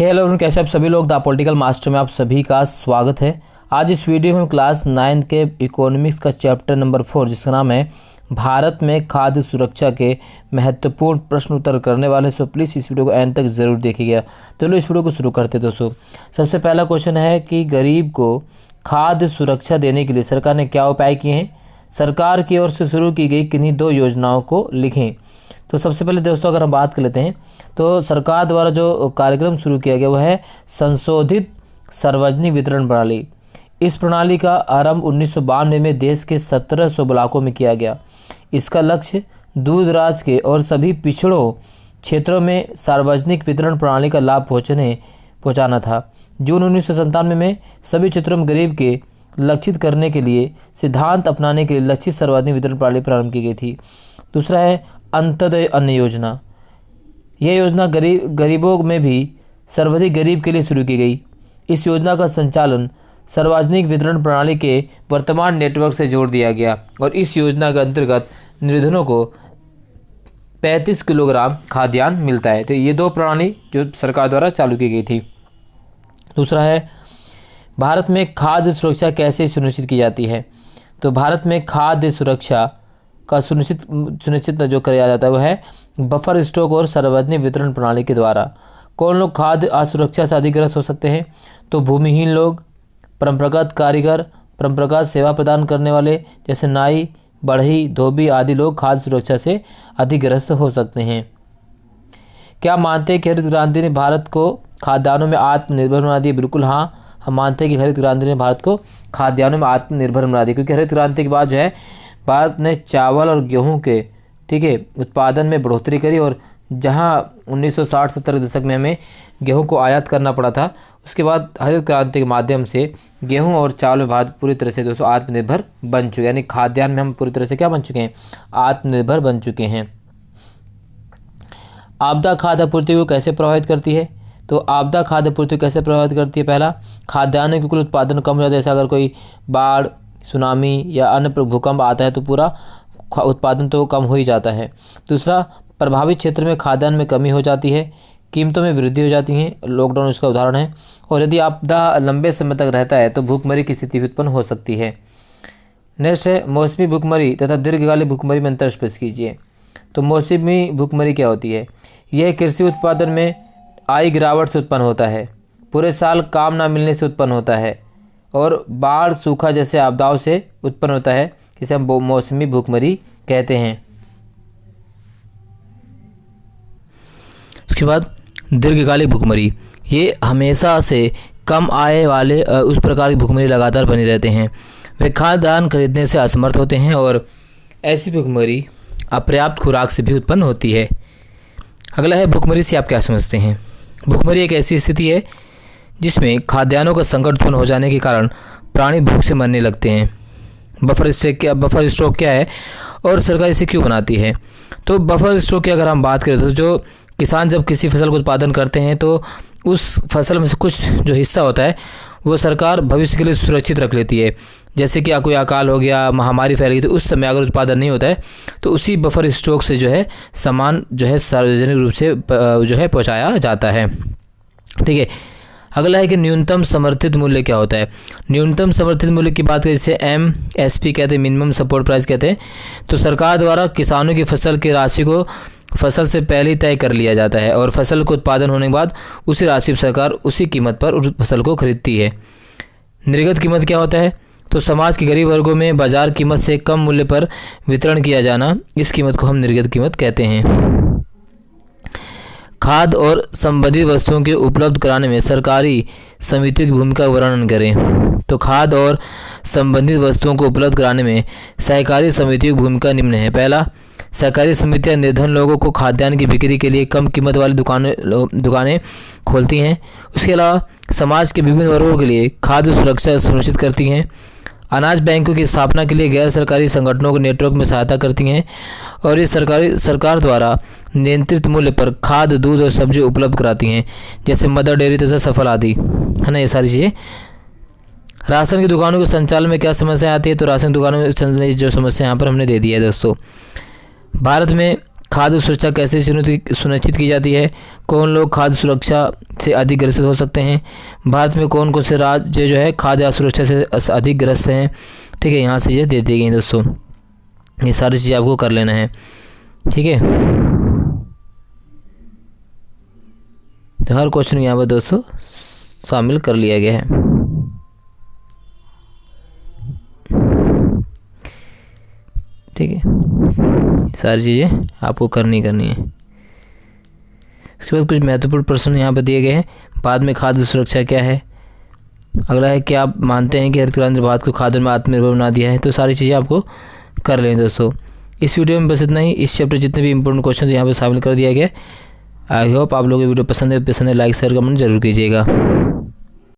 Hello everyone, कैसे आप सभी लोग। द पॉलिटिकल मास्टर में आप सभी का स्वागत है। आज इस वीडियो में हम क्लास 9 के इकोनॉमिक्स का चैप्टर नंबर 4 जिसका नाम है भारत में खाद्य सुरक्षा के महत्वपूर्ण प्रश्न उत्तर करने वाले। सो प्लीज़ इस वीडियो को एंड तक ज़रूर देखिएगा। तो लो इस वीडियो को शुरू करते हैं दोस्तों। सबसे पहला क्वेश्चन है कि गरीब को खाद्य सुरक्षा देने के लिए सरकार ने क्या उपाय किए हैं। सरकार की ओर से शुरू की गई किन्हीं दो योजनाओं को लिखें। तो सबसे पहले दोस्तों अगर हम बात कर लेते हैं तो सरकार द्वारा जो कार्यक्रम शुरू किया गया वह है संशोधित सार्वजनिक वितरण प्रणाली। इस प्रणाली का आरंभ 1992 में देश के 1700 ब्लॉकों में किया गया। इसका लक्ष्य दूर दराज के और सभी पिछड़ों क्षेत्रों में सार्वजनिक वितरण प्रणाली का लाभ पहुंचाना था। जून 1997 में सभी क्षेत्रों में गरीब के लक्षित करने के लिए सिद्धांत अपनाने के लिए लक्षित सार्वजनिक वितरण प्रणाली प्रारंभ की गई थी। दूसरा है अंत्योदय अन्न योजना। यह योजना गरीबों में भी सर्वाधिक गरीब के लिए शुरू की गई। इस योजना का संचालन सार्वजनिक वितरण प्रणाली के वर्तमान नेटवर्क से जोड़ दिया गया और इस योजना के अंतर्गत निर्धनों को 35 किलोग्राम खाद्यान्न मिलता है। तो ये दो प्रणाली जो सरकार द्वारा चालू की गई थी। दूसरा है भारत में खाद्य सुरक्षा कैसे सुनिश्चित की जाती है। तो भारत में खाद्य सुरक्षा का सुनिश्चित जो किया जाता है वह है बफर स्टॉक और सार्वजनिक वितरण प्रणाली के द्वारा। कौन लोग खाद्य असुरक्षा से अधिग्रस्त हो सकते हैं। तो भूमिहीन लोग, परंपरागत कारीगर, परंपरागत सेवा प्रदान करने वाले जैसे नाई, बढ़ई, धोबी आदि लोग खाद्य सुरक्षा से अधिग्रस्त हो सकते हैं। क्या मानते हैं कि हरित क्रांति ने भारत को खाद्यान्नों में आत्मनिर्भर बना दिया। बिल्कुल हाँ, हम मानते हैं कि हरित क्रांति ने भारत को खाद्यान्नों में आत्मनिर्भर बना दिया, क्योंकि हरित क्रांति के बाद जो है भारत ने चावल और गेहूं के उत्पादन में बढ़ोतरी करी। और जहां 1960-70 के दशक में हमें गेहूं को आयात करना पड़ा था, उसके बाद हरित क्रांति के माध्यम से गेहूं और चावल में भारत पूरी तरह से दोस्तों आत्मनिर्भर बन चुके हैं। यानी खाद्यान्न में हम पूरी तरह से क्या बन चुके हैं, आत्मनिर्भर बन चुके हैं। आपदा खाद्य आपूर्ति को कैसे प्रभावित करती है। तो आपदा खाद्य आपूर्ति कैसे प्रभावित करती है। पहला, खाद्यान्न के कुल उत्पादन कम हो जाता है। जैसे अगर कोई बाढ़, सुनामी या अन्य भूकंप आता है तो पूरा उत्पादन तो कम हो ही जाता है। दूसरा, प्रभावित क्षेत्र में खाद्यान्न में कमी हो जाती है, कीमतों में वृद्धि हो जाती है। लॉकडाउन इसका उदाहरण है। और यदि आपदा लंबे समय तक रहता है तो भूखमरी की स्थिति उत्पन्न हो सकती है। नेक्स्ट है मौसमी भूखमरी तथा दीर्घकालिक भूखमरी में अंतर स्पष्ट कीजिए। तो मौसमी भूखमरी क्या होती है। यह कृषि उत्पादन में आई गिरावट से उत्पन्न होता है, पूरे साल काम न मिलने से उत्पन्न होता है और बाढ़, सूखा जैसे आपदाओं से उत्पन्न होता है, जिसे हम मौसमी भूखमरी कहते हैं। उसके बाद दीर्घकालिक भूखमरी, ये हमेशा से कम आय वाले उस प्रकार की भूखमरी लगातार बने रहते हैं। वे खाद्यान्न खरीदने से असमर्थ होते हैं और ऐसी भूखमरी अपर्याप्त खुराक से भी उत्पन्न होती है। अगला है भूखमरी से आप क्या समझते हैं। भूखमरी एक ऐसी स्थिति है जिसमें खाद्यान्नों का संकट उत्पन्न हो जाने के कारण प्राणी भूख से मरने लगते हैं। बफर स्टॉक क्या है और सरकार इसे क्यों बनाती है। तो बफर स्टॉक की अगर हम बात करें तो जो किसान जब किसी फसल का उत्पादन करते हैं तो उस फसल में से कुछ जो हिस्सा होता है वो सरकार भविष्य के लिए सुरक्षित रख लेती है। जैसे कि कोई अकाल हो गया, महामारी फैल गई, तो उस समय अगर उत्पादन नहीं होता है तो उसी बफर स्टॉक से जो है सामान जो है सार्वजनिक रूप से जो है पहुँचाया जाता है। ठीक है। अगला है कि न्यूनतम समर्थित मूल्य क्या होता है। न्यूनतम समर्थित मूल्य की बात करें जिसे MSP कहते हैं, मिनिमम सपोर्ट प्राइस कहते हैं। तो सरकार द्वारा किसानों की फसल की राशि को फसल से पहले ही तय कर लिया जाता है और फसल को उत्पादन होने के बाद उसी राशि पर सरकार उसी कीमत पर उस फसल को खरीदती है। निर्गत कीमत क्या होता है। तो समाज के गरीब वर्गों में बाजार कीमत से कम मूल्य पर वितरण किया जाना, इस कीमत को हम निर्गत कीमत कहते हैं। खाद्य और संबंधित वस्तुओं के उपलब्ध कराने में सरकारी समितियों की भूमिका का वर्णन करें। तो खाद्य और संबंधित वस्तुओं को उपलब्ध कराने में सहकारी समितियों की भूमिका निम्न है। पहला, सहकारी समितियां निर्धन लोगों को खाद्यान्न की बिक्री के लिए कम कीमत वाली दुकानें खोलती हैं। उसके अलावा समाज के विभिन्न वर्गों के लिए खाद्य सुरक्षा सुनिश्चित करती हैं। अनाज बैंकों की स्थापना के लिए गैर सरकारी संगठनों को नेटवर्क में सहायता करती हैं और ये सरकार द्वारा नियंत्रित मूल्य पर खाद्य, दूध और सब्जी उपलब्ध कराती हैं, जैसे मदर डेयरी तथा सफल आदि, है ना, ये सारी चीज़ें। राशन की दुकानों के संचालन में क्या समस्या आती है। तो राशन दुकानों में जो समस्या यहाँ पर हमने दे दी है दोस्तों। भारत में खाद्य सुरक्षा कैसे सुनिश्चित की जाती है, कौन लोग खाद्य सुरक्षा से अधिक ग्रसित हो सकते हैं, भारत में कौन कौन से राज्य जो है खाद्य असुरक्षा से अधिक ग्रस्त हैं। ठीक है, यहाँ से ये दे दी गई दोस्तों, ये सारी चीज़ें आपको कर लेना है। ठीक है, तो हर क्वेश्चन यहाँ पर दोस्तों शामिल कर लिया गया है। ठीक है, सारी चीज़ें आपको करनी है। उसके बाद कुछ महत्वपूर्ण प्रश्न यहाँ पर दिए गए हैं। बाद में खाद्य सुरक्षा क्या है। अगला है, क्या आप मानते हैं कि हरित क्रांति ने भारत को खाद्य में आत्मनिर्भर बना दिया है। तो सारी चीज़ें आपको कर लें दोस्तों। इस वीडियो में बस इतना ही। इस चैप्टर जितने भी इंपॉर्टेंट क्वेश्चन यहाँ पर शामिल कर दिया गया। आई होप आप लोगों को वीडियो पसंद है लाइक शेयर कमेंट जरूर कीजिएगा।